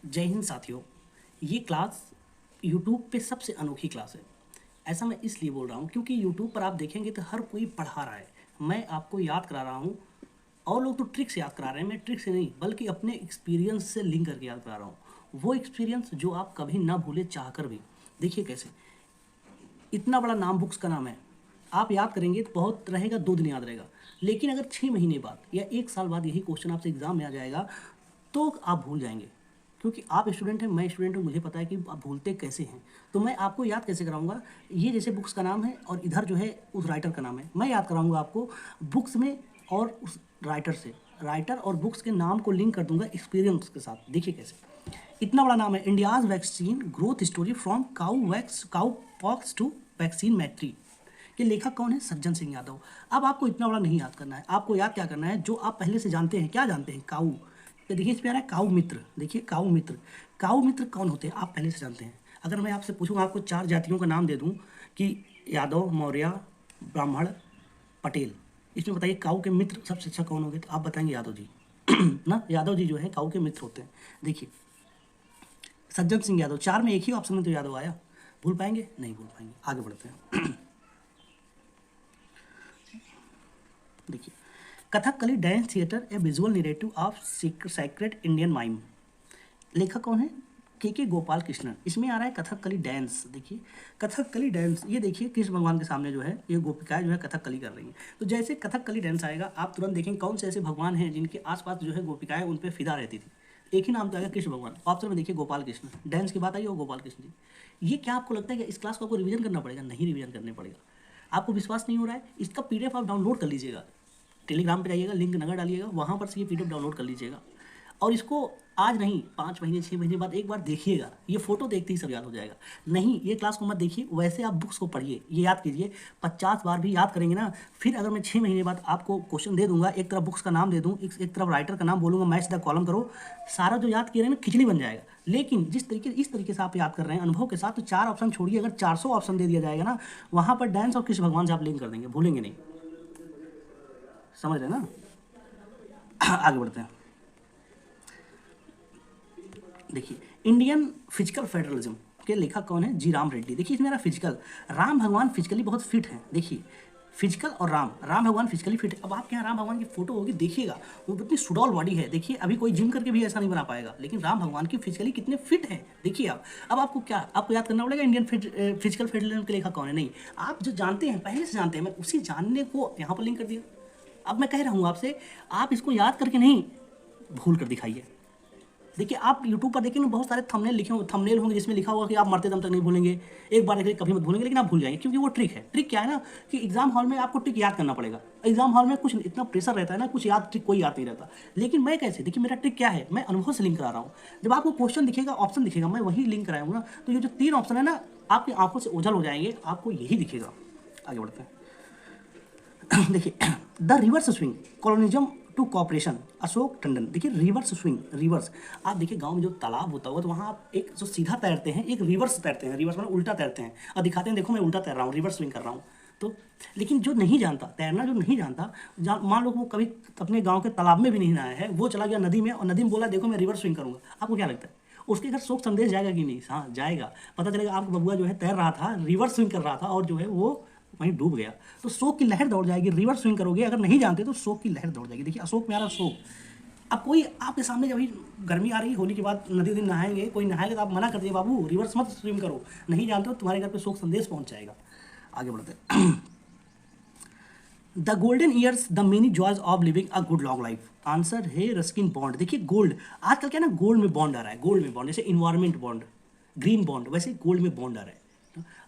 जय हिंद साथियों। ये क्लास यूट्यूब पे सबसे अनोखी क्लास है। ऐसा मैं इसलिए बोल रहा हूँ क्योंकि यूट्यूब पर आप देखेंगे तो हर कोई पढ़ा रहा है। मैं आपको याद करा रहा हूँ। और लोग तो ट्रिक से याद करा रहे हैं, मैं ट्रिक से नहीं बल्कि अपने एक्सपीरियंस से लिंक करके याद करा रहा हूँ। वो एक्सपीरियंस जो आप कभी ना भूले चाह कर भी। देखिए कैसे इतना बड़ा नाम बुक्स का नाम है। आप याद करेंगे तो बहुत रहेगा, 2 दिन याद रहेगा। लेकिन अगर 6 महीने बाद या 1 साल बाद यही क्वेश्चन आपसे एग्जाम में आ जाएगा तो आप भूल जाएंगे। क्योंकि आप स्टूडेंट हैं, मैं स्टूडेंट हूँ, मुझे पता है कि आप भूलते कैसे हैं। तो मैं आपको याद कैसे कराऊंगा। ये जैसे बुक्स का नाम है और इधर जो है उस राइटर का नाम है, मैं याद कराऊंगा आपको बुक्स में और उस राइटर से। राइटर और बुक्स के नाम को लिंक कर दूंगा एक्सपीरियंस के साथ। देखिए कैसे इतना बड़ा नाम है, India's vaccine growth story from cowpox to vaccine Maitri. ये लेखक कौन है? सज्जन सिंह यादव। अब आपको इतना बड़ा नहीं याद करना है, आपको याद क्या करना है जो आप पहले से जानते हैं। क्या जानते हैं? काऊ। तो देखिए इसमें आ रहा है काऊ मित्र। देखिए काऊ मित्र, काऊ मित्र कौन होते हैं आप पहले से जानते हैं। अगर मैं आपसे पूछूंगा, आपको 4 जातियों का नाम दे दूं कि यादव, मौर्य, ब्राह्मण, पटेल, इसमें बताइए काऊ के मित्र सबसे अच्छा कौन होंगे? तो आप बताएंगे यादव जी। ना, यादव जी जो है काऊ के मित्र होते हैं। देखिए सज्जन सिंह यादव, 4 में एक ही ऑप्शन में तो यादव आया। भूल पाएंगे? नहीं भूल पाएंगे। आगे बढ़ते हैं। देखिए Kathakali dance theatre A visual narrative of sacred Indian mime. लेखक कौन है? के गोपाल कृष्णन। इसमें आ रहा है कथकली डांस। देखिए कथकली डांस, ये देखिए कृष्ण भगवान के सामने जो है ये गोपिकाएं जो है कथकली कर रही हैं। तो जैसे कथकली डांस आएगा आप तुरंत देखेंगे कौन से ऐसे भगवान हैं जिनके आसपास जो है गोपिकाएं उन पर फिदा रहती थी। एक ही नाम तो आएगा, कृष्ण भगवान। ऑप्शन में देखिए गोपाल कृष्ण, डांस की बात आई हो गोपाल कृष्ण जी। ये क्या आपको लगता है कि इस क्लास को आपको रिवीजन करना पड़ेगा? नहीं रिवीजन करने पड़ेगा। आपको विश्वास नहीं हो रहा है, इसका पीडीएफ आप डाउनलोड कर लीजिएगा। टेलीग्राम पे जाइएगा, लिंक नगर डालिएगा, वहाँ पर से ये पीडीएफ डाउनलोड कर लीजिएगा। और इसको आज नहीं 5 महीने 6 महीने बाद एक बार देखिएगा, ये फोटो देखते ही सब याद हो जाएगा। नहीं ये क्लास को मत देखिए, वैसे आप बुक्स को पढ़िए, ये याद कीजिए। 50 बार भी याद करेंगे ना, फिर अगर मैं 6 महीने बाद आपको क्वेश्चन दे दूंगा, एक तरफ बुक्स का नाम दे दूँ, एक तरफ राइटर का नाम बोलूँगा, मैच द कॉलम करो, सारा जो याद किए ना खिचड़ी बन जाएगा। लेकिन इस तरीके से आप याद कर रहे हैं अनुभव के साथ, तो 4 ऑप्शन छोड़िए, अगर 400 ऑप्शन दे दिया जाएगा ना, वहाँ पर डांस और कृष्ण भगवान से आप लिंक कर देंगे, भूलेंगे नहीं। समझ रहे हैं ना? आगे बढ़ते हैं। देखिए इंडियन फिजिकल फेडरलिज्म के लेखक कौन है? जी राम रेड्डी। देखिए इसमें फिजिकल, राम भगवान फिजिकली बहुत फिट हैं। देखिए फिजिकल और राम भगवान फिजिकली फिट है। अब आपके यहाँ राम भगवान की फोटो होगी, देखिएगा वो कितनी सुडौल बॉडी है। देखिए अभी कोई जिम करके भी ऐसा नहीं बना पाएगा, लेकिन राम भगवान की फिजिकली कितने फिट है देखिए आप। अब आपको क्या आपको याद करना पड़ेगा इंडियन फिजिकल फेडरलिज्म के लेखक कौन है? नहीं, आप जो जानते हैं पहले से जानते हैं, मैं उसी जानने को यहाँ पर लिंक कर दिया। अब मैं कह रहा हूँ आपसे, आप इसको याद करके नहीं, भूल कर दिखाइए। देखिए आप यूट्यूब पर देखेंगे बहुत सारे थंबनेल लिखे होंगे, थंबनेल होंगे जिसमें लिखा होगा कि आप मरते दम तक नहीं भूलेंगे, एक बार देख कभी मत भूलेंगे, लेकिन आप भूल जाएंगे क्योंकि वो ट्रिक है। ट्रिक क्या है ना कि एग्जाम हॉल में आपको ट्रिक याद करना पड़ेगा। एग्जाम हॉल में कुछ इतना प्रेशर रहता है ना, कुछ याद ट्रिक कोई याद नहीं रहता। लेकिन मैं कैसे, देखिए मेरा ट्रिक क्या है, मैं अनुभव से लिंक करा रहा हूँ। जब आपको क्वेश्चन दिखेगा, ऑप्शन दिखेगा, मैं वही लिंक कराऊंगा ना, तो ये जो 3 ऑप्शन है ना आपकी आंखों से ओझल हो जाएंगे, आपको यही दिखेगा। आगे बढ़ते हैं। देखिए the reverse swing colonialism to cooperation, Ashok Tandon. देखिए रिवर्स स्विंग, रिवर्स, आप देखिए गांव में जो तालाब होता होगा तो वहाँ आप एक जो सीधा तैरते हैं, एक रिवर्स तैरते हैं। रिवर्स मतलब उल्टा तैरते हैं और दिखाते हैं देखो मैं उल्टा तैर रहा हूँ, रिवर्स स्विंग कर रहा हूँ। तो लेकिन जो नहीं जानता तैरना, जो नहीं जानता, मान लो वो कभी अपने गाँव के तालाब में भी नहीं नहाया है, वो चला गया नदी में और नदी में बोला देखो मैं रिवर्स स्विंग करूँगा, आपको क्या लगता है उसके घर शोक संदेश जाएगा कि नहीं? हाँ जाएगा। पता चलेगा आपका बबुआ जो है तैर रहा था, रिवर्स स्विंग कर रहा था और जो है वो वहीं डूब गया। तो शोक की लहर दौड़ जाएगी। रिवर्स स्विंग करोगे अगर नहीं जानते तो शोक की लहर दौड़ जाएगी। देखिए अशोक में आ रहा शोक। अब कोई आपके सामने जब गर्मी आ रही है, होली के बाद नदी दिन नहाएंगे, कोई नहाएगा तो आप मना कर दिए बाबू रिवर्स मत स्विम करो, नहीं जानते हो, तुम्हारे घर पे शोक संदेश पहुंच जाएगा। आगे बढ़ते। The golden years the many joys of living a good long life. Answer है रस्किन बॉन्ड। देखिए गोल्ड, आजकल क्या है ना, गोल्ड में बॉन्ड आ रहा है, गोल्ड में बॉन्ड, जैसे इन्वायरमेंट बॉन्ड, ग्रीन बॉन्ड, वैसे गोल्ड में बॉन्ड आ रहा है।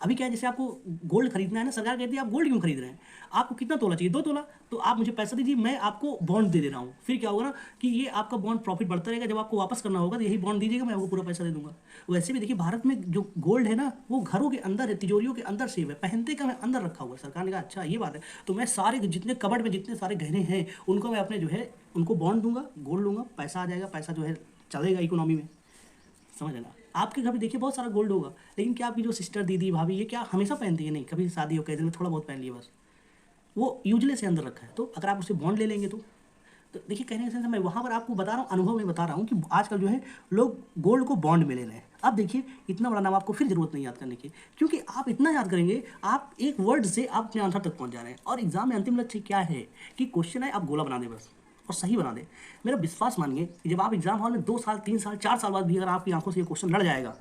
अभी क्या है, जैसे आपको गोल्ड खरीदना है ना, सरकार कहती है आप गोल्ड क्यों खरीद रहे हैं, आपको कितना तोला चाहिए? 2 तोला, तो आप मुझे पैसा दीजिए, मैं आपको बॉन्ड दे रहा हूँ। फिर क्या होगा ना कि ये आपका बॉन्ड प्रॉफिट बढ़ता रहेगा, जब आपको वापस करना होगा तो यही बॉन्ड दीजिएगा, मैं आपको पूरा पैसा दे दूंगा। वैसे भी देखिए भारत में जो गोल्ड है ना वो घरों के अंदर है, तिजोरियों के अंदर सेव है, पहनते का मैं अंदर रखा हुआ है। सरकार ने कहा अच्छा ये बात है, तो मैं सारे जितने कबड़ में जितने सारे गहने हैं उनको मैं अपने जो है उनको बॉन्ड दूंगा, गोल्ड लूंगा, पैसा आ जाएगा, पैसा जो है चलेगा इकोनॉमी में। समझ लेना। आपके घर भी देखिए बहुत सारा गोल्ड होगा, लेकिन क्या आपकी जो सिस्टर, दीदी, भाभी, ये क्या हमेशा पहनती है? नहीं, कभी शादी ओकेजन में थोड़ा बहुत पहन लिया बस, वो यूजलेस से अंदर रखा है। तो अगर आप उससे बॉन्ड ले लेंगे तो तो देखिए कहने का सेंस है, मैं वहाँ पर आपको बता रहा हूँ, अनुभव में बता रहा हूँ कि आजकल जो है लोग गोल्ड को बॉन्ड में ले रहे हैं। अब देखिए इतना बड़ा नाम आपको फिर जरूरत नहीं याद करने की, क्योंकि आप इतना याद करेंगे, आप एक वर्ड से आप अपने आंसर तक पहुँच जा रहे हैं। और एग्जाम में अंतिम लक्ष्य क्या है कि क्वेश्चन है आप गोला बना दें बस, और सही बना दे। मेरा विश्वास मानिए कि जब आप एग्जाम हॉल में 2 साल 3 साल 4 साल बाद भी अगर आपकी आंखों से ये क्वेश्चन लड़ जाएगा,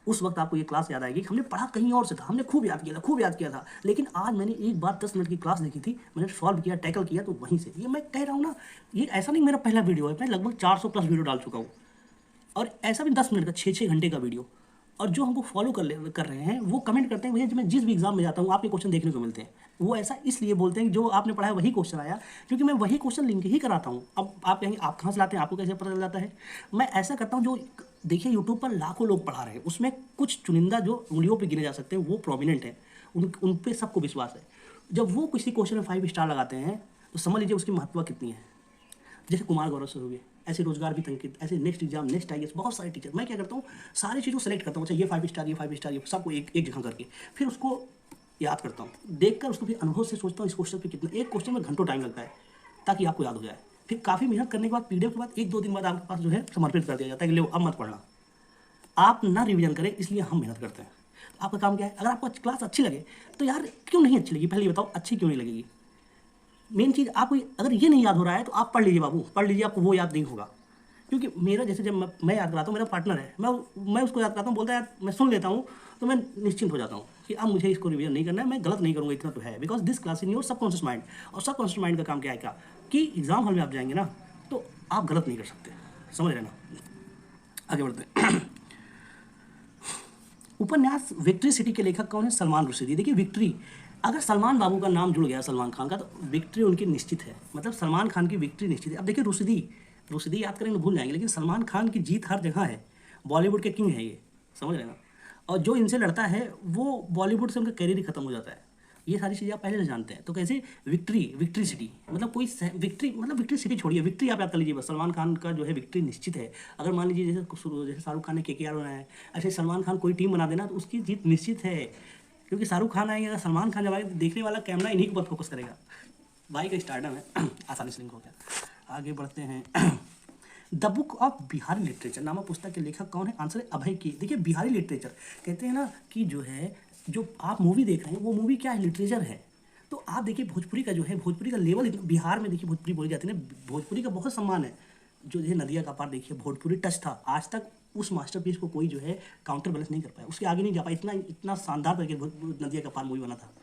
उस वक्त आपको ये क्लास याद आएगी कि हमने पढ़ा कहीं और से था, हमने खूब याद किया था, खूब याद किया था, लेकिन आज मैंने एक बार 10 मिनट की क्लास देखी थी, मैंने सॉल्व किया, टैकल किया, तो वहीं से। ये मैं कह रहा हूँ ना, ये ऐसा नहीं मेरा पहला वीडियो है, मैं लगभग 400 प्लस वीडियो डाल चुका हूँ, और ऐसा भी 10 मिनट का 6-6 घंटे का वीडियो। और जो हमको फॉलो कर रहे हैं वो कमेंट करते हैं, भैया जब मैं जिस भी एग्जाम में जाता हूँ आपके क्वेश्चन देखने को मिलते हैं। वो ऐसा इसलिए बोलते हैं कि जो आपने पढ़ा है वही क्वेश्चन आया, क्योंकि मैं वही क्वेश्चन लिंक ही कराता हूँ। अब आप कहेंगे आप कहाँ से लाते हैं, आपको कैसे पता चल जाता है? मैं ऐसा करता हूँ, जो देखिए यूट्यूब पर लाखों लोग पढ़ा रहे हैं, उसमें कुछ चुनिंदा जो उंगलियों पर गिने जा सकते हैं वो प्रोमिनेंट है, उन पर सबको विश्वास है। जब वो किसी क्वेश्चन में 5 स्टार लगाते हैं तो समझ लीजिए उसकी महत्व कितनी है। जैसे कुमार गौरव सर हो गए, ऐसे रोजगार भी तंकित, ऐसे नेक्स्ट एग्जाम, नेक्स्ट आईएएस, बहुत सारे टीचर। मैं क्या करता हूँ, सारी चीज़ों को सेलेक्ट करता हूँ, अच्छा ये 5 स्टार, ये 5 स्टार, ये सबको एक जगह करके फिर उसको याद करता हूँ, देखकर उसको फिर अनुभव से सोचता हूँ इस क्वेश्चन पे कितना, एक क्वेश्चन में घंटों टाइम लगता है ताकि आपको याद हो जाए। फिर काफ़ी मेहनत करने के बाद पीडीएफ के बाद 1-2 दिन बाद आपके पास जो है समर्पित कर दिया जाता है कि लो अब मत पढ़ना, आप ना रिवीजन करें, इसलिए हम मेहनत करते हैं। आपका काम क्या है, अगर आपको क्लास अच्छी लगे तो यार क्यों नहीं अच्छी लगी, पहले ये बताओ अच्छी क्यों नहीं लगेगी। मेन चीज़ आपको अगर ये नहीं याद हो रहा है तो आप पढ़ लीजिए बाबू, पढ़ लीजिए, आपको वो याद नहीं होगा। क्योंकि मेरा जैसे जब मैं याद कराता हूँ, मेरा पार्टनर है, मैं उसको याद कराता हूँ, बोलता है यार मैं सुन लेता हूँ, तो मैं निश्चिंत हो जाता हूँ कि अब मुझे इसको रिवीजन नहीं करना है, मैं गलत नहीं करूँगा, इतना तो है, because this class in your subconscious mind. और सबकॉन्शियस माइंड का काम क्या है, क्या कि एग्जाम हॉल में आप जाएंगे ना तो आप गलत नहीं कर सकते, समझ रहे ना। आगे बढ़ते हैं। उपन्यास विक्ट्री सिटी के लेखक कौन है? सलमान रुश्दी। देखिए विक्ट्री, अगर सलमान बाबू का नाम जुड़ गया सलमान खान का तो विक्ट्री उनकी निश्चित है, मतलब सलमान खान की विक्ट्री निश्चित है। अब देखिए रुश्दी याद करेंगे भूल जाएंगे, लेकिन सलमान खान की जीत हर जगह है, बॉलीवुड के किंग है ये, समझ रहे ना। और जो इनसे लड़ता है वो बॉलीवुड से उनका करियर ही खत्म हो जाता है। ये सारी चीज़ें आप पहले से जानते हैं। तो कैसे विक्ट्री सिटी, मतलब कोई विक्ट्री सिटी छोड़िए, विक्ट्री आप याद कर लीजिए बस। सलमान खान का जो है विक्ट्री निश्चित है। अगर मान लीजिए जैसे शाहरुख खान ने केकेआर बनाया है, ऐसे सलमान खान कोई टीम बना देना तो उसकी जीत निश्चित है, क्योंकि शाहरुख खान आएंगे, अगर सलमान खान जब आएंगे तो देखने वाला कैमरा इन्हीं के ऊपर फोकस करेगा। भाई का स्टार्डम है। आसानी से लिंक हो गया। आगे बढ़ते हैं। The book of Bihari literature नामक पुस्तक के लेखक कौन है? आंसर है अभय की। देखिए बिहारी लिटरेचर कहते हैं ना कि जो है, जो आप मूवी देख रहे हैं वो मूवी क्या है, लिटरेचर है। तो आप देखिए भोजपुरी का जो है, भोजपुरी का लेवल बिहार में देखिए भोजपुरी बोली जाती है ना, भोजपुरी का बहुत सम्मान है। जो जैसे नदिया का पार देखिए, भोजपुरी टच था, आज तक उस मास्टरपीस को कोई जो है काउंटर बैलेंस नहीं कर पाया, उसके आगे नहीं जा पाया। इतना शानदार तरीके नदिया का पार मूवी बना था।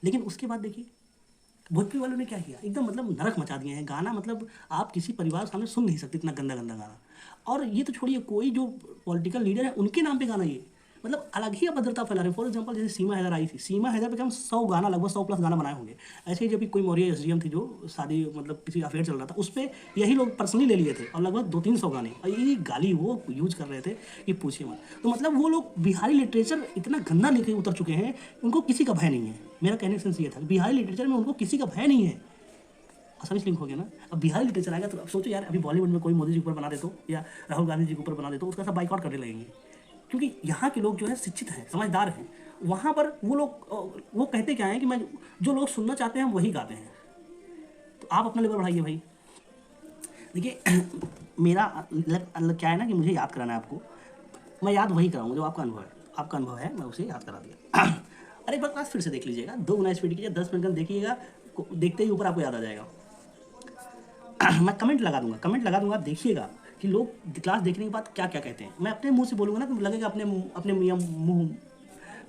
लेकिन उसके बाद देखिए भोजपुरी वालों ने क्या किया, एकदम मतलब नरक मचा दिए हैं। गाना मतलब आप किसी परिवार सामने सुन नहीं सकते, इतना गंदा गंदा गाना। और ये तो छोड़िए, कोई जो पॉलिटिकल लीडर है उनके नाम पे गाना, ये मतलब अलग ही अभद्रता फैला रहे हैं। फॉर एग्जांपल जैसे सीमा हैदर आई थी, सीमा हैदर पे कम 100 गाना, लगभग 100 प्लस गाना बनाए होंगे। ऐसे ही जब भी कोई मौर्य एसडीएम थी जो शादी मतलब किसी अफेयर चल रहा था, उस पर यही लोग पर्सनली ले लिए थे और लगभग 200-300 गाने, और ये गाली वो यूज कर रहे थे कि पूछिए मत। तो मतलब वो लोग बिहारी लिटरेचर इतना गंदा लेके उतर चुके हैं, उनको किसी का भय नहीं है। मेरा कहने का सेंस ये था, बिहारी लिटरेचर में उनको किसी का भय नहीं है। आसानी से लिंक हो गया ना। अब बिहारी लिटरेचर आएगा तो अब सोचो यार, अभी बॉलीवुड में कोई मोदी जी के ऊपर बना दे तो, या राहुल गांधी जी के ऊपर बना दे तो उसका सब बाइकआउट करने लगेंगे, क्योंकि यहाँ के लोग जो है शिक्षित हैं, समझदार हैं। वहाँ पर वो लोग वो कहते क्या है कि मैं जो लोग सुनना चाहते हैं हम वही गाते हैं। तो आप अपना लेवल बढ़ाइए भाई। देखिए मेरा क्या है ना कि मुझे याद कराना है आपको, मैं याद वही कराऊंगा जो आपका अनुभव है। आपका अनुभव है, मैं उसे याद करा दिया। अरे एक बार क्लास फिर से देख लीजिएगा, 2 गुना स्पीड कीजिए, 10 मिनट देखिएगा, देखते ही ऊपर आपको याद आ जाएगा। मैं कमेंट लगा दूंगा, आप देखिएगा कि लोग क्लास देखने के बाद क्या क्या कहते हैं। मैं अपने मुंह से बोलूँगा ना तो लगेगा अपने मुंह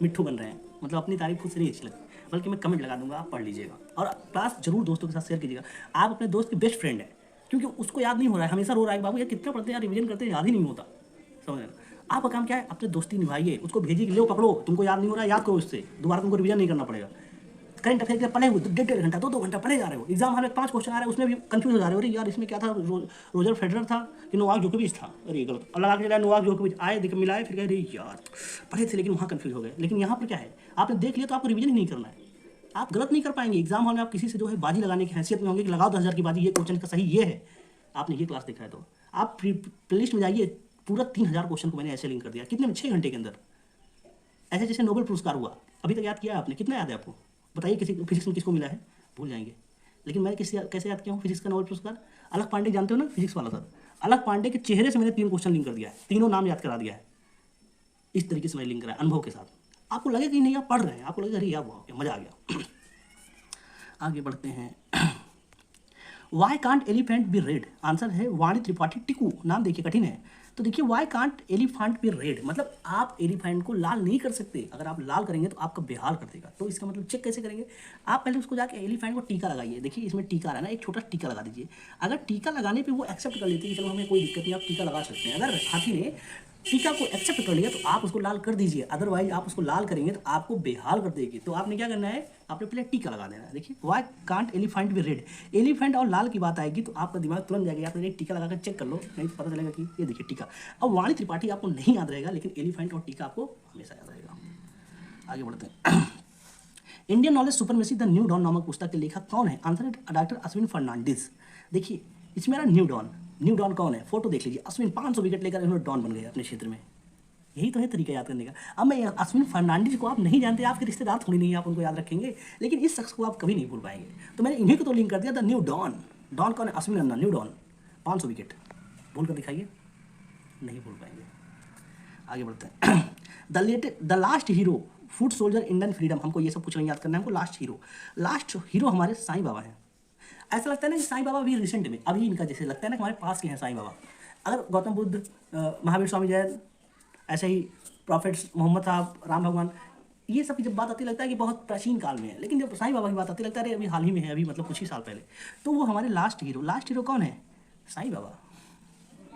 मिट्ठू बन रहे हैं, मतलब अपनी तारीफ खुद से नहीं अच्छी लगती, बल्कि मैं कमेंट लगा दूंगा, आप पढ़ लीजिएगा। और क्लास जरूर दोस्तों के साथ शेयर कीजिएगा। आप अपने दोस्त के बेस्ट फ्रेंड है, क्योंकि उसको याद नहीं हो रहा है, हमेशा रो रहा है बाबू यार कितना पढ़ते हैं यार, रिवीजन करते हैं, याद ही नहीं होता, समझ रहे ना। आपका काम क्या है, अपने दोस्ती निभाइए, उसको भेजिए कि लो पकड़ो, तुमको याद नहीं हो रहा है, याद करो, इससे दोबारा तुमको रिवीजन नहीं करना पड़ेगा। करंट अफेयर के पढ़े हुए 1.5 घंटा 2 घंटा पढ़े जा रहे हो, एग्जाम हॉल में 5 क्वेश्चन आ रहे हैं, उसमें भी कंफ्यूज हो जा रहे हो, अरे यार इसमें क्या था, रोजर फेडरर था कि नोवाक जोकोविच था, अरे गलत, और लगा के चला नोवाक जोकोविच, आए देख मिलाए, फिर कह रहे यार पढ़े थे लेकिन वहाँ कंफ्यूज हो गए। लेकिन यहाँ पर क्या है, आपने देख लिया तो आपको रिवीजन ही नहीं करना है, आप गलत नहीं कर पाएंगे। एग्जाम हॉल में आप किसी से जो है बाजी लगाने की हैसियत में होंगे कि लगाओ 10,000 की बाजी, ये क्वेश्चन का सही ये है। आपने ये क्लास देखा है तो आप प्लेलिस्ट में जाइए, पूरा 3,000 क्वेश्चन को मैंने ऐसे लिंक कर दिया, कितने में, 6 घंटे के अंदर। ऐसे जैसे नोबेल पुरस्कार हुआ, अभी तक याद किया आपने, कितना याद है आपको बताइए, किसी फिजिक्स में किसको मिला है, भूल जाएंगे। लेकिन मैं कैसे याद किया हूँ फिजिक्स का नोबेल पुरस्कार? अलख पांडे जानते हो ना, फिजिक्स वाला सर, अलख पांडे के चेहरे से मैंने 3 क्वेश्चन लिंक कर दिया है, तीनों नाम याद करा दिया है, इस तरीके से मैंने लिंक कराया अनुभव के साथ। आपको लगे कि नहीं आप पढ़ रहे हैं, आपको लगे अरे यार वाह मजा आ गया। आगे बढ़ते हैं। Why can't elephant be red? Answer है वाणी त्रिपाठी टिकू। नाम देखिए कठिन है। तो देखिए why can't elephant be red, मतलब आप एलिफेंट को लाल नहीं कर सकते, अगर आप लाल करेंगे तो आपका बेहाल कर देगा। तो इसका मतलब चेक कैसे करेंगे? आप पहले उसको जाके एलिफेंट को टीका लगाइए। देखिए इसमें टीका रहा है ना, एक छोटा टीका लगा दीजिए। अगर टीका लगाने पे वो एक्सेप्ट कर लेते हैं कि चलो हमें कोई दिक्कत नहीं, आप टीका लगा सकते हैं, अगर हाथी ने टीका को एक्सेप्ट कर लिया तो आप उसको लाल कर दीजिए, अदरवाइज आप उसको लाल करेंगे तो आपको बेहाल कर देगी। तो आपने क्या करना है, आपने पहले टीका लगा देना है। देखिए why can't elephant be red, elephant और लाल की बात आएगी तो आपका दिमाग तुरंत जाएगा, आपने एक टीका लगा कर चेक कर लो, नहीं तो पता चलेगा कि ये देखिए टीका। अब वाणी त्रिपाठी आपको नहीं याद रहेगा, लेकिन एलिफेंट और टीका आपको हमेशा याद रहेगा। आगे बढ़ते हैं। Indian knowledge supremacy the new dawn नामक पुस्तक के लेखक कौन है? आंसर है डॉक्टर अश्विन फर्नांडिस। देखिए इसमें मेरा न्यू डॉन कौन है, फोटो देख लीजिए। अश्विन 500 विकेट लेकर इन्होंने डॉन बन गए अपने क्षेत्र में। यही तो है तरीका याद करने का। अब मैं अश्विन फर्नांडिस को आप नहीं जानते, आपके रिश्तेदार थोड़ी नहीं है, आप उनको याद रखेंगे, लेकिन इस शख्स को आप कभी नहीं भूल पाएंगे। तो मैंने इन्हीं को तो लिंक कर दिया, द न्यू डॉन। डॉन कौन है? अश्विन अन्ना, न्यू डॉन, 500 विकेट। भूल कर दिखाइए, नहीं भूल पाएंगे। आगे बढ़ते हैं। The last hero, foot soldier, Indian freedom. हमको ये सब कुछ नहीं याद करना है, हमको लास्ट हीरो हमारे साईं बाबा हैं। ऐसा लगता है ना कि साईं बाबा भी रिसेंट में अभी इनका जैसे लगता है ना कि हमारे पास के हैं साईं बाबा। अगर गौतम बुद्ध, महावीर स्वामी जैन, ऐसे ही प्रॉफिट्स मोहम्मद साहब, राम भगवान, ये सब की जब बात आती लगता है कि बहुत प्राचीन काल में है, लेकिन जब साईं बाबा की बात आती लगता है अरे अभी हाल ही में है, अभी मतलब कुछ ही साल पहले। तो वो हमारे लास्ट हीरो कौन है? साईं बाबा।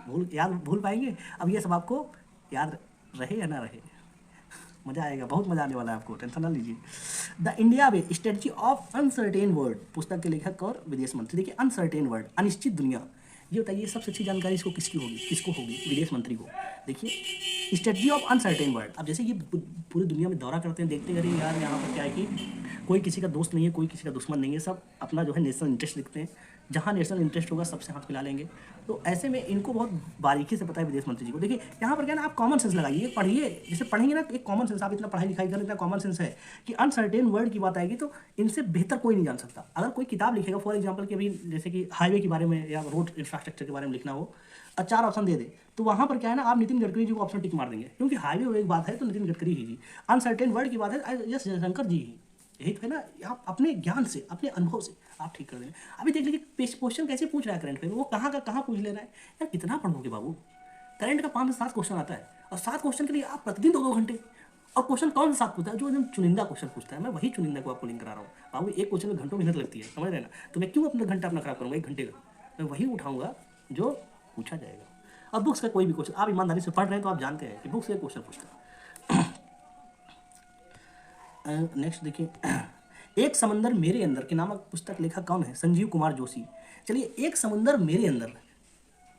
भूल पाएंगे? अब ये सब आपको याद रहे या ना रहे, मज़ा आएगा, बहुत मज़ा आने वाला है आपको, टेंशन ना लीजिए। The India way strategy of uncertain world पुस्तक के लेखक और विदेश मंत्री। देखिए अनसर्टेन वर्ल्ड, अनिश्चित दुनिया, ये बताइए सबसे अच्छी जानकारी इसको किसको होगी? विदेश मंत्री को। देखिए स्ट्रेटजी ऑफ अनसर्टेन वर्ल्ड, अब जैसे ये पूरी दुनिया में दौरा करते हैं, देखते हैं यार यहाँ पर क्या है कि कोई किसी का दोस्त नहीं है, कोई किसी का दुश्मन नहीं है, सब अपना जो है नेशनल इंटरेस्ट देखते हैं, जहाँ नेशनल इंटरेस्ट होगा सबसे हाथ मिला लेंगे। तो ऐसे में इनको बहुत बारीकी से पता है विदेश मंत्री जी को। देखिए यहाँ पर क्या ना, आप कॉमन सेंस लगाइए, पढ़िए, जैसे पढ़ेंगे ना एक कॉमन सेंस, आप इतना पढ़ाई लिखाई कर, इतना कॉमन सेंस है कि अनसर्टेन वर्ल्ड की बात आएगी तो इनसे बेहतर कोई नहीं जान सकता। अगर कोई किताब लिखेगा फॉर एग्जाम्पल कि अभी जैसे कि हाईवे के बारे में या रोड इंफ्रास्ट्रक्चर के बारे में लिखना हो, 4 ऑप्शन दे दे, तो वहाँ पर क्या है ना, आप नितिन गडकरी जी को ऑप्शन टिक मार देंगे, क्योंकि हाईवे एक बात है तो नितिन गडकरी ही जी, अनसर्टेन वर्ल्ड की बात है यस जयशंकर जी ही। यही तो है ना, आप अपने ज्ञान से, अपने अनुभव से आप ठीक कर देंगे। अभी देख लीजिए क्वेश्चन कैसे पूछ रहा है करंट अफेयर, वो कहाँ का कहाँ पूछ ले रहा है यार, कितना पढ़ोगे बाबू? करंट का 5 से 7 क्वेश्चन आता है, और 7 क्वेश्चन के लिए आप प्रतिदिन 2-2 घंटे। और क्वेश्चन कौन सा 7 पूछता है? जो एकदम चुनिंदा क्वेश्चन पूछता है, मैं वही चुनिंदा को आपको लिंक करा रहा हूँ बाबू। एक क्वेश्चन में घंटों मेहनत लगती है, समझ रहे ना, तो मैं क्यों अपना घंटा अपना खराब करूँगा 1 घंटे का? मैं वही उठाऊंगा जो पूछा जाएगा। अब बुक्स का कोई भी क्वेश्चन आप ईमानदारी से पढ़ रहे हैं तो आप जानते हैं कि बुक्स से क्वेश्चन पूछता है। नेक्स्ट देखिए, एक समंदर मेरे अंदर के नामक पुस्तक लेखक कौन है? संजीव कुमार जोशी। चलिए एक समुंदर मेरे अंदर,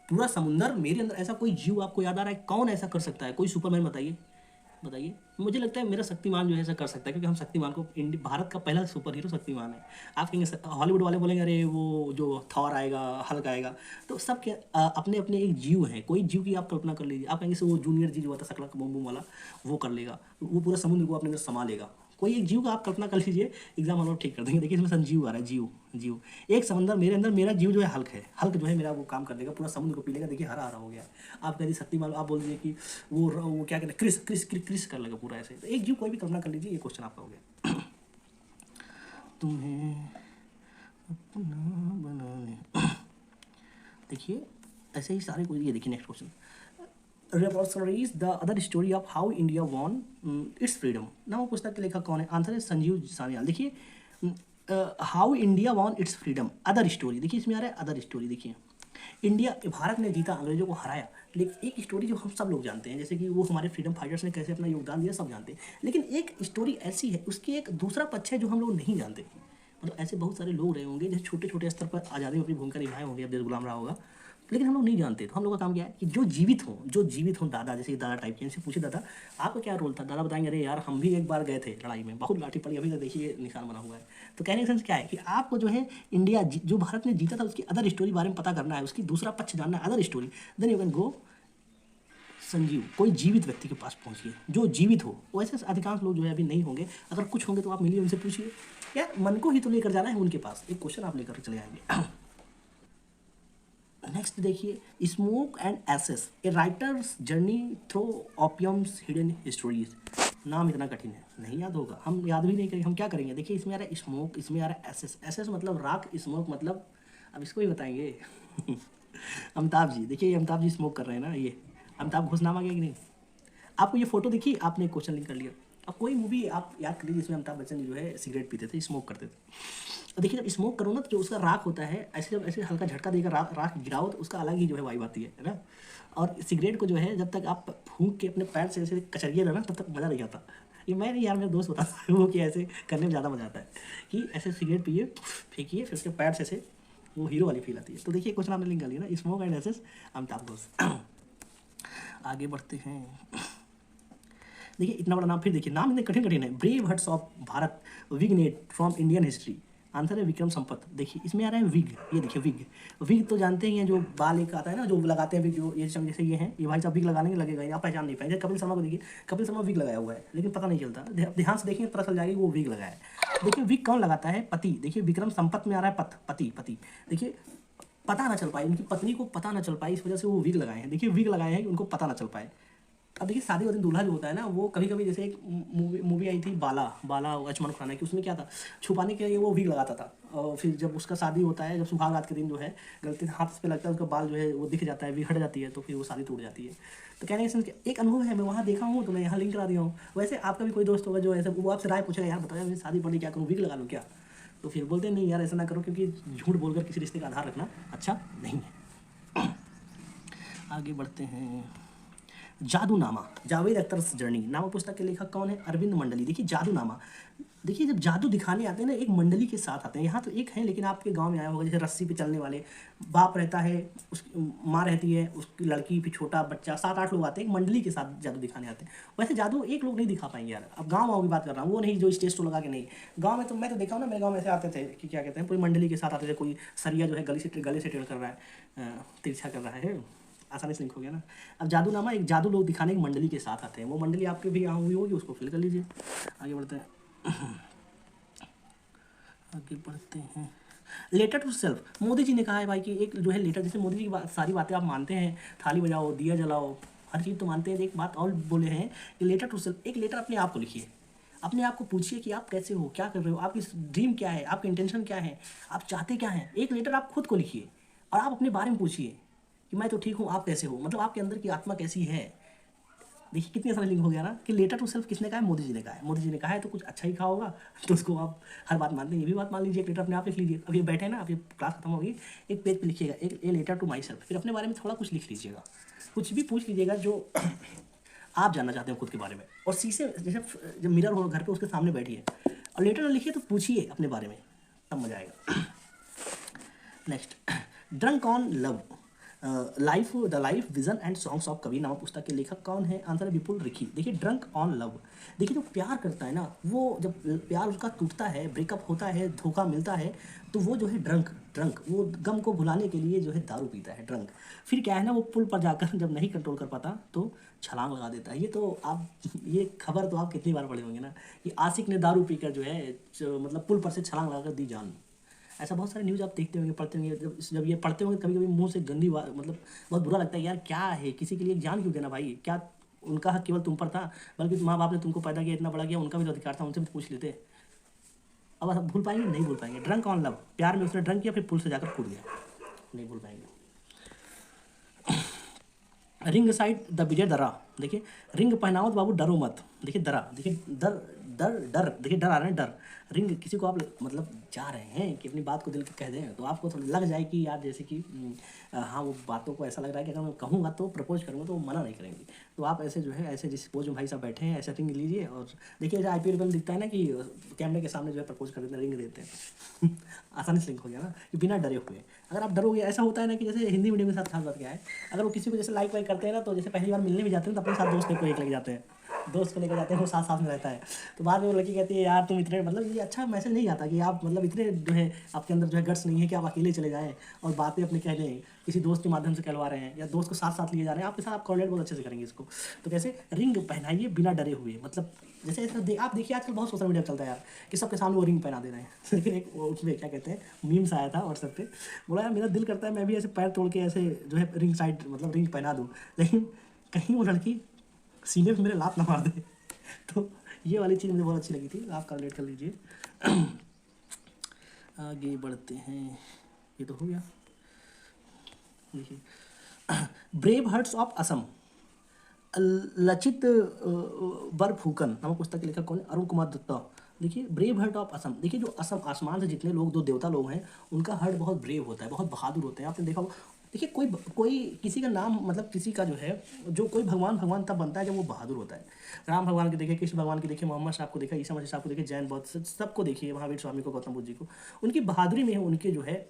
पूरा समुंदर मेरे अंदर, ऐसा कोई जीव आपको याद आ रहा है? कौन ऐसा कर सकता है? कोई सुपरमैन बताइए। मुझे लगता है मेरा शक्तिमान जो है ऐसा कर सकता है, क्योंकि हम शक्तिमान को भारत का पहला सुपर हीरो शक्तिमान है। आप कहेंगे हॉलीवुड वाले बोलेंगे अरे वो जो थॉर आएगा, हल्क आएगा, तो सब के अपने अपने एक जीव हैं। कोई जीव की आप कल्पना कर लीजिए, आप कहेंगे वो जूनियर जी जो होता है सकला बूम बूम वाला, वो कर लेगा, वो पूरा समुद्र को अपने अंदर समा लेगा। कोई एक जीव का आप कल्पना कर लीजिए, एग्जाम वालों ठीक कर देंगे। देखिए इसमें संजीव आ रहा है, जीव। एक समंदर मेरे अंदर, मेरा जीव जो है हल्क जो है मेरा वो काम कर देगा, पूरा समुद्र को पी लेगा। देखिए हरा हो गया। आप कह दीजिए शक्तिमान, आप बोल दीजिए कि वो क्या कहते हैं, क्रिस कर लेगा पूरा ऐसे। तो एक जीव कोई भी कल्पना कर लीजिए, ये क्वेश्चन आपका हो गया। तुम्हें अपना बनाने, देखिए ऐसे ही सारे कोई। ये देखिए next question, revolutionaries the other story of how India won it's freedom नामक पुस्तक के लेखक कौन है? आंसर है संजीव सान्याल। देखिए how India won it's freedom, other story, देखिए इसमें आ रहा है अदर स्टोरी। देखिए इंडिया, भारत ने जीता, अंग्रेजों को हराया, लेकिन एक स्टोरी जो हम सब लोग जानते हैं, जैसे कि वो हमारे फ्रीडम फाइटर्स ने कैसे अपना योगदान दिया, सब जानते हैं। लेकिन एक स्टोरी ऐसी है, उसकी एक दूसरा पक्ष है जो हम लोग नहीं जानते। मतलब ऐसे बहुत सारे लोग रहे होंगे जो छोटे छोटे स्तर पर आज़ादी में अपनी भूमिका निभाए होंगे, अब देश गुलाम रहा होगा, लेकिन हम लोग नहीं जानते। तो हम लोग का काम क्या है कि जो जीवित हों दादा, जैसे दादा टाइप के, इनसे पूछे दादा आपका क्या रोल था? दादा बताएंगे अरे यार हम भी एक बार गए थे लड़ाई में, बहुत लाठी पड़ी, अभी तक देखिए निशान बना हुआ है। तो कहने का सेंस क्या है कि आपको जो है इंडिया जो भारत ने जीता था उसकी अदर स्टोरी बारे में पता करना है, उसकी दूसरा पक्ष जानना है, other story, then you can go Sanjeev, कोई जीवित व्यक्ति के पास पहुंचिए जो जीवित हो। वैसे अधिकांश लोग जो है अभी नहीं होंगे, अगर कुछ होंगे तो आप मिलिए, उनसे पूछिए। यार मन को ही तो लेकर जाना है उनके पास, एक क्वेश्चन आप लेकर चले आएंगे। नेक्स्ट देखिए, smoke and ashes, a writer's journey through opium's hidden stories. नाम इतना कठिन है, नहीं याद होगा, हम याद भी नहीं करेंगे, हम क्या करेंगे। देखिए इसमें आ रहा है स्मोक, इसमें आ रहा है एसेस, एसेस मतलब राख, स्मोक मतलब, अब इसको ही बताएंगे। अमिताभ जी, देखिए ये अमिताभ जी स्मोक कर रहे हैं ना, ये अमिताभ घोष नाम आ गया कि नहीं। आपको ये फोटो देखी, आपने क्वेश्चन लिंक कर लिया। अब कोई मूवी आप याद करिए जिसमें अमिताभ बच्चन जो है सिगरेट पीते थे, स्मोक करते थे। और देखिए जब स्मोक करो ना तो जो उसका राख होता है, ऐसे जब ऐसे हल्का झटका देकर राख गिराओ तो उसका अलग ही जो है वाइब आती है ना। और सिगरेट को जो है जब तक आप फूंक के अपने पैर से ऐसे कचरिए ना तब तक मज़ा नहीं आता। ये मैं नहीं यार, मेरे दोस्त बताता है वो कि ऐसे करने में ज़्यादा मज़ा आता है, कि ऐसे सिगरेट पिए, फेंकिए, फिर उसके पैर से ऐसे वो हीरो वाली फील आती है। तो देखिए क्वेश्चन आपने लिंक कर लिया ना, smoke and ashes, Amitabh Ghosh. आगे बढ़ते हैं। देखिए इतना बड़ा नाम, फिर देखिए नाम इतने कठिन कठिन है। Brave huts of Bharat, vignette from Indian history. Answer है विक्रम संपत। देखिए इसमें आ रहा है विग, ये देखिए विग, विग तो जानते ही हैं, जो बाल एक आता है ना जो लगाते हैं विग, जो ये जैसे ये हैं, ये भाई साहब विग लगाने लगेगा, आप पहचान नहीं पाएंगे। कपिल शर्मा को देखिए, कपिल शर्मा विग लगाया हुआ है लेकिन पता नहीं चलता, ध्यान से देखेंगे पता चल जाएगा वो विग लगाया है। देखिए विग कौन लगाता है, पति। देखिए विक्रम संपत में आ रहा है पति, पति। देखिए पता ना चल पाए, उनकी पत्नी को पता ना चल पाए, इस वजह से वो विग लगाए हैं। देखिए विग लगाए हैं कि उनको पता ना चल पाए। अब देखिए शादी वाले दूल्हा जो होता है ना, वो कभी कभी, जैसे एक मूवी आई थी बाला लक्ष्मण खुराना की, उसमें क्या था, छुपाने के लिए वो विग लगाता था। और फिर जब उसका शादी होता है, जब सुहाग रात के दिन जो है गलती से हाथ पे लगता है, उसका बाल जो है वो दिख जाता है, विग हट जाती है, तो फिर वो शादी टूट जाती है। तो कहने का एक अनुभव है, मैं वहाँ देखा हूँ तो मैं यहाँ लिंक करा दिया हूँ। वैसे आपका भी कोई दोस्त होगा जो ऐसे, वो आपसे राय पूछेगा, यार बताया मेरी शादी पड़ी, क्या करूँ, विग लगा लूँ क्या। तो फिर बोलते हैं नहीं यार ऐसा ना करो, क्योंकि झूठ बोलकर किसी रिश्ते का आधार रखना अच्छा नहीं है। आगे बढ़ते हैं। जादूनामा, जावेद अख्तर्स जर्नी। नामा पुस्तक के लेखक कौन है, अरविंद मंडली। देखिए जादूनामा, देखिए जब जादू दिखाने आते हैं ना, एक मंडली के साथ आते हैं। यहाँ तो एक है लेकिन आपके गांव में आया होगा, जैसे रस्सी पे चलने वाले, बाप रहता है, उसकी माँ रहती है, उसकी लड़की, फिर छोटा बच्चा, 7-8 लोग आते हैं, एक मंडली के साथ जादू दिखाने आते हैं। वैसे जादू एक लोग नहीं दिखा पाएंगे यार, अब गाँव की बात कर रहा हूँ, वो नहीं जो स्टेज शो लगा के नहीं। गाँव में तो मैं तो देखा हूँ ना, मेरे गाँव में ऐसे आते थे कि क्या कहते हैं, पूरी मंडली के साथ आते थे। कोई सरिया जो है गले से टेढ़ कर रहा है, तिरछा कर रहा है, आसानी से लिंक हो गया ना। अब जादूनामा एक जादू लोग दिखाने की मंडली के साथ आते हैं, वो मंडली आपके भी यहाँ हुई होगी, उसको फिल कर लीजिए। आगे बढ़ते हैं। आगे बढ़ते हैं। Letter to self, Modi ji ने कहा है भाई कि एक जो है लेटर, जैसे मोदी जी की सारी बातें आप मानते हैं, थाली बजाओ, दिया जलाओ, हर चीज़ तो मानते हैं। एक बात और बोले हैं कि लेटर टू सेल्फ, एक लेटर अपने आप को लिखिए, अपने आप को पूछिए कि आप कैसे हो, क्या कर रहे हो, आपकी ड्रीम क्या है, आपकी इंटेंशन क्या है, आप चाहते क्या हैं। एक लेटर आप खुद को लिखिए और आप अपने बारे में पूछिए कि मैं तो ठीक हूँ, आप कैसे हो, मतलब आपके अंदर की आत्मा कैसी है। देखिए कितनी आसानी लिंक हो गया ना, कि लेटर टू सेल्फ किसने कहा है, मोदी जी ने कहा है। मोदी जी ने कहा है तो कुछ अच्छा ही कहा होगा, तो उसको आप हर बात मानते हैं, ये भी बात मान लीजिए, एक लेटर अपने आप लिख लीजिए। अब ये बैठे ना, अब ये क्लास खत्म होगी, एक पेज पे लिखिएगा, एक a letter to myself, फिर अपने बारे में थोड़ा कुछ लिख लीजिएगा, कुछ भी पूछ लीजिएगा जो आप जानना चाहते हो खुद के बारे में। और शीशे, जैसे जब मिरर हो घर पे, उसके सामने बैठिए और लेटर लिखिए, तो पूछिए अपने बारे में, तब मजा आएगा। Next, drunk on love, life the life vision and songs of Kabir नामक पुस्तक के लेखक कौन है, आंसर है विपुल रिखी। देखिए ड्रंक ऑन लव, देखिए जो प्यार करता है ना, वो जब प्यार उसका टूटता है, ब्रेकअप होता है, धोखा मिलता है, तो वो जो है ड्रंक वो गम को भुलाने के लिए जो है दारू पीता है, ड्रंक। फिर क्या है ना, वो पुल पर जाकर जब नहीं कंट्रोल कर पाता तो छलांग लगा देता है। ये तो आप, ये खबर तो आप कितनी बार पढ़े होंगे ना, कि आशिक ने दारू पीकर जो है मतलब पुल पर से छलांग लगाकर दी जान। ऐसा बहुत सारे न्यूज़ आप देखते होंगे, पढ़ते होंगे। जब ये पढ़ते होंगे कभी कभी मुंह से गंदी बात, मतलब बहुत बुरा लगता है यार, क्या है, किसी के लिए जान क्यों देना भाई, क्या उनका हक केवल तुम पर था, बल्कि माँ बाप ने तुमको पैदा किया, इतना बड़ा किया, उनका भी तो अधिकार था, उनसे भी तो पूछ लेते। अब आप भूल पाएंगे, नहीं भूल पाएंगे। ड्रंक ऑन लव, प्यार में उसने ड्रंक किया, फिर पुल से जाकर कूद गया, नहीं भूल पाएंगे। रिंग साइड द विजय दरा, देखिए रिंग पहनाओ तो बाबू डरो मत। देखिए दरा, देखिए डर डर डर, देखिए डर आ रहे हैं, डर। रिंग, किसी को आप मतलब जा रहे हैं कि अपनी बात को दिल के कह दें, तो आपको थोड़ा लग जाए कि यार जैसे कि हाँ, वो बातों को ऐसा लग रहा है कि अगर मैं कहूँगा तो प्रपोज करूँगा तो वो मना नहीं करेंगे। तो आप ऐसे जो है, ऐसे जिस पोज में भाई साहब बैठे हैं, ऐसे रिंग लीजिए। और देखिए जैसे IPL में दिखता है ना कि कैमरे के सामने जो है प्रपोज कर देते हैं, रिंग देते हैं। आसानी से लिंक हो गया ना, कि बिना डरे हुए। अगर आप डरोगे, ऐसा होता है ना कि जैसे हिंदी मीडियम के साथ खास बात क्या है, अगर वो किसी को जैसे लाइक वाइक करते हैं ना, तो जैसे पहली बार मिलने भी जाते हैं तो अपने साथ दोस्त को एक लेके जाते हैं, दोस्त को लेकर जाते हैं, वो साथ साथ में रहता है। तो बाद में वो लड़की कहती है यार तुम इतने, मतलब ये अच्छा मैसेज नहीं आता कि आप मतलब इतने जो है आपके अंदर जो है गट्स नहीं है कि आप अकेले चले जाएं और बातें अपने कह दें किसी दोस्त के माध्यम से कहलवा रहे हैं या दोस्त को साथ साथ लिए जा रहे हैं, आपके साथ आप कोऑर्डिनेट बहुत अच्छे से करेंगे इसको। तो कैसे रिंग पहनाइए बिना डरे हुए, मतलब जैसे ऐसा आप देखिए आजकल बहुत सोशल मीडिया चलता है यार कि सबके सामने वो रिंग पहना दे रहे हैं लेकिन एक उसमें क्या कहते हैं मीम्स आया था व्हाट्सएप पे, बोला यार मेरा दिल करता है मैं भी ऐसे पैर तोड़ के ऐसे जो है रिंग साइड मतलब रिंग पहना दूँ, लेकिन कहीं वो लड़की सीने पे मेरे लात ना मार दे तो ये वाली चीज़ मुझे बहुत अच्छी लगी थी, आप कैलकुलेट कर लीजिए। आगे बढ़ते हैं, ये तो हो गया। देखिए brave hearts of Assam, Lachit Barphukan नामक पुस्तक के लेखक कौन है? अरुण कुमार दत्ता। देखिए ब्रेव हार्ट ऑफ असम, देखिए जो असम आसमान से जितने लोग दो देवता लोग हैं उनका हार्ट बहुत ब्रेव होता है, बहुत बहादुर होते हैं, आपने देखा होगा। देखिए कोई कोई किसी का नाम मतलब किसी का जो है जो कोई भगवान भगवान तब बनता है जब वो बहादुर होता है। राम भगवान के देखिए, कृष्ण भगवान के देखिए, मोहम्मद साहब को देखा, ईसा मसीह साहब को देखिए, जैन बौद्ध सबको देखिए, महावीर स्वामी को, गौतम बुद्ध जी को, उनकी बहादुरी में उनके जो है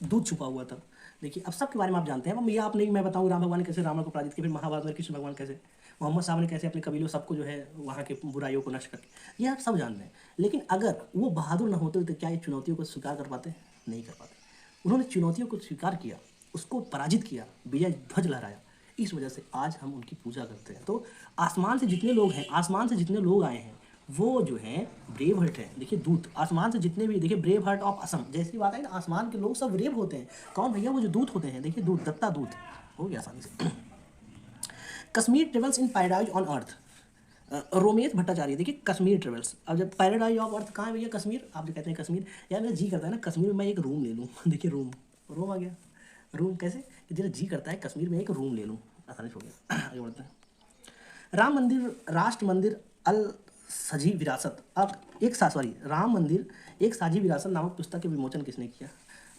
दूध छुपा हुआ था। देखिए अब सबके बारे में आप जानते हैं, अब ये आप नहीं मैं बताऊँ राम भगवान ने कैसे रावण को पराजित किया, फिर महाभारत में कृष्ण भगवान कैसे, मोहम्मद साहब ने कैसे अपने कबीलों सबको जो है वहाँ के बुराइयों को नष्ट करके, ये आप सब जानते हैं। लेकिन अगर वो बहादुर न होते तो क्या ये चुनौतियों को स्वीकार कर पाते? नहीं कर पाते। उन्होंने चुनौतियों को स्वीकार किया, उसको पराजित किया, विजय ध्वज लहराया, इस वजह से आज हम उनकी पूजा करते हैं। तो आसमान से जितने लोग हैं, आसमान से जितने लोग आए हैं वो जो है ब्रेव हार्ट है। देखिए दूत आसमान से जितने भी, देखिए ब्रेव हार्ट ऑफ असम, जैसी बात है ना, आसमान के लोग सब ब्रेव होते हैं। कौन भैया? वो जो दूत होते हैं, देखिए दूत, दत्ता दूत, हो गया आसानी से। Kashmir travels in paradise on earth, Romesh Bhattacharya. देखिए कश्मीर ट्रेवल्स, अब जब पैराडाइज ऑफ अर्थ कहाँ है भैया? कश्मीर। आप जो कहते हैं कश्मीर, यार मेरा जी करता है ना कश्मीर में मैं एक रूम ले लूँ देखिए रूम, रूम आ गया, रूम कैसे कि जरा जी करता है कश्मीर में एक रूम ले लूँ, आसानी से हो गया। आगे बढ़ते हैं। राम मंदिर, राष्ट्र मंदिर अल सजी विरासत, अब एक सॉरी राम मंदिर एक साझी विरासत नामक पुस्तक के विमोचन किसने किया?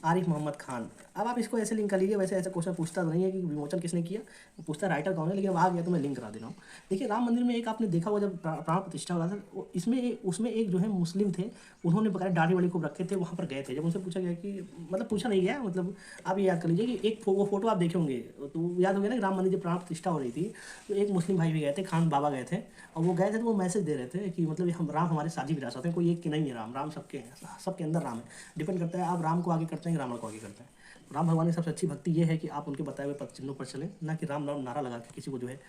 आरिफ मोहम्मद खान। अब आप इसको ऐसे लिंक कर लीजिए, वैसे ऐसा क्वेश्चन पूछता तो नहीं है कि विमोचन किसने किया, पूछता राइटर कौन है, लेकिन अब आ गया तो मैं लिंक करा दे रहा हूँ। देखिए राम मंदिर में एक आपने देखा होगा जब प्राण प्रतिष्ठा हो रहा था, इसमें उसमें एक जो है मुस्लिम थे, उन्होंने बकायदा दाढ़ी वाली को रखे थे, वहाँ पर गए थे। जब उनसे पूछा गया कि मतलब पूछा नहीं गया, मतलब आप ये याद कर लीजिए कि एक वो फोटो आप देखे होंगे तो याद हो गया ना कि राम मंदिर जब प्राण प्रतिष्ठा हो रही थी तो एक मुस्लिम भाई भी गए थे, खान बाबा गए थे, और वो गए थे तो वो मैसेज दे रहे थे कि मतलब हम राम हमारे साझी विरासत है, कोई एक के नहीं है, राम राम सबके हैं, सबके अंदर राम है। डिपेंड करता है आप राम को आगे करते हैं कि रावण को आगे करते हैं। राम भगवान की सबसे अच्छी भक्ति ये है कि आप उनके बताए हुए पथ चिन्हों पर चलें, ना कि राम नाम नारा लगा के किसी को जो है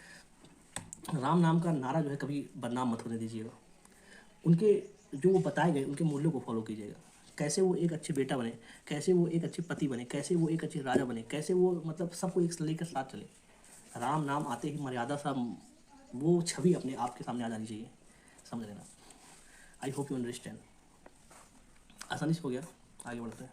राम नाम का नारा जो है कभी बदनाम मत होने दीजिएगा। उनके जो वो बताए गए उनके मूल्यों को फॉलो कीजिएगा, कैसे वो एक अच्छे बेटा बने, कैसे वो एक अच्छे पति बने, कैसे वो एक अच्छे राजा बने, कैसे वो मतलब सबको एक लेकर साथ चले। राम नाम आते ही मर्यादा सा वो छवि अपने आप के सामने आ जानी चाहिए, समझ लेना। I hope you understand. आसानी से हो गया, आगे बढ़ते हैं।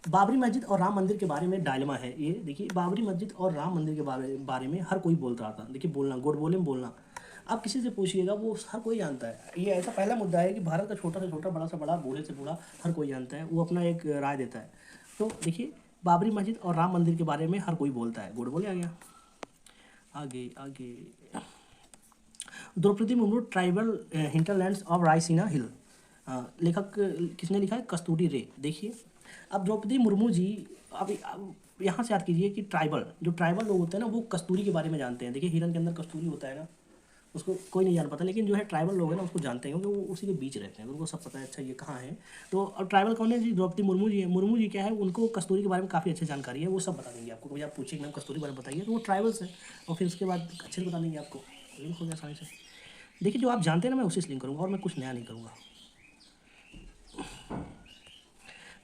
बाबरी मस्जिद और राम मंदिर के बारे में डायलेमा है ये। देखिए बाबरी मस्जिद और राम मंदिर के बारे में हर कोई बोल रहा था। देखिए बोलना, गुड बोले में बोलना, आप किसी से पूछिएगा वो हर कोई जानता है। ये ऐसा पहला मुद्दा है कि भारत का छोटा से छोटा, बड़ा से बड़ा, बूढ़े से बूढ़ा हर कोई जानता है, वो अपना एक राय देता है। तो देखिए बाबरी मस्जिद और राम मंदिर के बारे में हर कोई बोलता है, गुड बोले आ गया। आगे आगे Draupadi Murmu tribal hinterlands of Raisina hill, लेखक किसने लिखा है? कस्तूरी रे। देखिए अब द्रौपदी मुर्मू जी, अब यहाँ से याद कीजिए कि जो ट्राइबल लोग होते हैं ना वो कस्तूरी के बारे में जानते हैं। देखिए हिरन के अंदर कस्तूरी होता है ना, उसको कोई नहीं जान पाता, लेकिन जो है ट्राइबल लोग हैं ना उसको जानते हैं क्योंकि वो उसी के बीच रहते हैं, उनको सब पता है अच्छा ये कहाँ है। तो अब ट्राइबल कौन है जी? द्रौपदी मुर्मू जी है। मुर्मू जी क्या है, उनको कस्तूरी के बारे में काफ़ी अच्छी जानकारी है, वो सब बता देंगे आपको। कभी आप पूछिए मैम कस्तूरी के बारे में बताइए तो वो ट्राइबल्स है, और फिर उसके बाद अच्छे से बता देंगे आपको। लिंक हो गया आसानी से। देखिए जो आप जानते हैं ना मैं उसी से लिंक करूँगा और मैं कुछ नया नहीं करूँगा।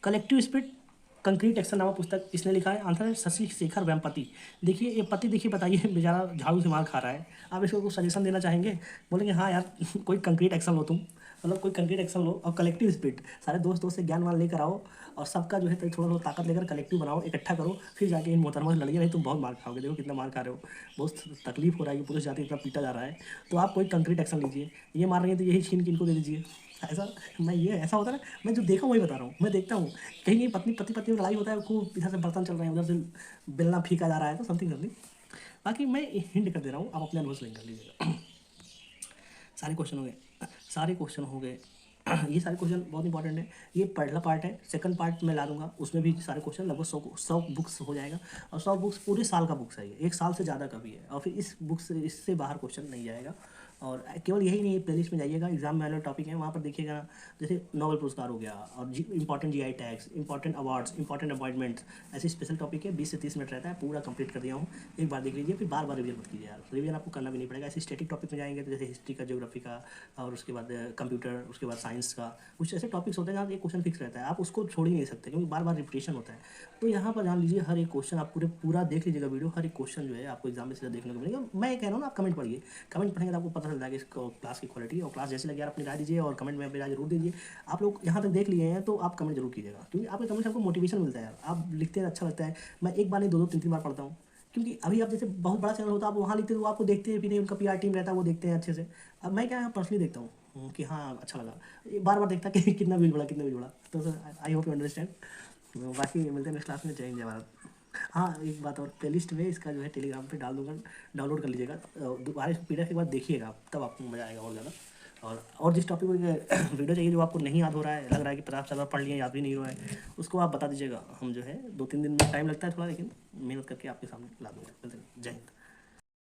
कलेक्टिव स्पिरिट कंक्रीट एक्शन नामक पुस्तक किसने लिखा है? आंसर है शशि शेखर वेम्पति। देखिए ये पति देखिए बताइए बेचारा झाड़ू से मार खा रहा है, आप इसको कुछ सजेशन देना चाहेंगे? बोलेंगे हाँ यार कोई कंक्रीट एक्शन लो तुम, मतलब कोई कंक्रीट एक्शन लो और कलेक्टिव स्पिरिट, सारे दोस्त से ज्ञान वान लेकर आओ और सबका जो है थोड़ा थोड़ा ताकत लेकर कलेक्टिव बनाओ, इकट्ठा करो, फिर जाके इन मोहतरमा से लड़िए, नहीं तुम बहुत मार खाओगे। देखो कितना मार खा रहे हो, बहुत तकलीफ हो रहा है, पुलिस जाती इतना पीटा जा रहा है, तो आप कोई कंक्रीट एक्शन लीजिए। ये मार रही है तो यही छीन के इनको दे दीजिए। ऐसा मैं ये ऐसा होता है ना, मैं जो देखा वही बता रहा हूँ। मैं देखता हूँ कहीं कहीं पति पत्नी में लड़ाई होता है, खूब इधर से बर्तन चल रहे हैं, उधर से बेलना फीका जा रहा है, तो समथिंग। बाकी मैं हिंट कर दे रहा हूँ, आप अपने अनुभव से लिंक कर लीजिएगा। सारे क्वेश्चन हो गए, सारे क्वेश्चन हो गए। ये सारे क्वेश्चन बहुत इंपॉर्टेंट है। ये पहला पार्ट है, सेकंड पार्ट मैं ला दूंगा, उसमें भी सारे क्वेश्चन लगभग 100 बुक्स हो जाएगा। और 100 बुक्स पूरे साल का बुक्स है, ये 1 साल से ज़्यादा का भी है, और फिर इस बुक से इससे बाहर क्वेश्चन नहीं जाएगा। और केवल यही नहीं, प्लेलिस्ट में जाइएगा, एग्जाम में वाले टॉपिक हैं वहाँ पर देखिएगा ना, जैसे नोबेल पुरस्कार हो गया और important GI tags, important awards, important appointments, ऐसे स्पेशल टॉपिक है, 20 से 30 मिनट रहता है, पूरा कंप्लीट कर दिया हूँ। एक बार देख लीजिए, फिर बार बार रिवीजन मत कीजिए यार, रिवीजन आपको करना भी नहीं पड़ेगा। ऐसे स्टैटिक टॉपिक में जाएंगे तो जैसे हिस्ट्री का, ज्योग्राफी का, और उसके बाद कंप्यूटर, उसके बाद साइंस का, कुछ ऐसे टॉपिक्स होते हैं जहाँ एक क्वेश्चन फिक्स रहता है, आप उसको छोड़ ही नहीं सकते क्योंकि बार बार रिपीटेशन होता है। तो यहाँ पर जान लीजिए, हर एक क्वेश्चन आप पूरा देख लीजिएगा वीडियो, हर एक क्वेश्चन जो है आपको एग्जाम में सीधा देखने को मिलेगा। मैं ये कह रहा हूँ ना, आप कमेंट पढ़िए, कमेंट पढ़ेंगे तो आपको पता चल जाएगा इस क्लास की क्वालिटी। और क्लास जैसे लगे यार अपनी राय दीजिए और कमेंट में अपनी राय जरूर दीजिए। आप लोग यहाँ तक देख लिए हैं तो आप कमेंट जरूर कीजिएगा, क्योंकि आपके कमेंट से आपको मोटिवेशन मिलता है यार, आप लिखते हैं अच्छा लगता है। मैं एक बार नहीं, 2-2 3-3 बार पढ़ता हूँ, क्योंकि अभी आप जैसे बहुत बड़ा चैनल होता है, आप वहाँ लिखते हैं तो आपको देखते हैं, फिर नहीं उनका पीआर टीम रहता है, वो देखते हैं अच्छे से। अब मैं क्या पर्सनली देखता हूँ कि हाँ अच्छा लगा, बार बार देखता कि कितना व्यूज बढ़ा, कितना व्यूज बढ़ा। तो आई होप यू अंडरस्टैंड। बाकी मिलते हैं नेक्स्ट क्लास में। जय हिंद, जय भारत। हाँ, एक बात और, प्लेलिस्ट में इसका जो है टेलीग्राम पे डाल दूंगा, डाउनलोड कर लीजिएगा। दोबारा इसको पीडीएफ एक बार देखिएगा, तब आपको मज़ा आएगा और ज़्यादा। और जिस टॉपिक में वीडियो चाहिए, जो आपको नहीं याद हो रहा है, लग रहा है कि 50 बार पढ़ लिया, याद भी नहीं हुआ है, उसको आप बता दीजिएगा। हम जो है 2-3 दिन में टाइम लगता है थोड़ा, लेकिन मेहनत करके आपके सामने ला दूँगा। जय हिंद।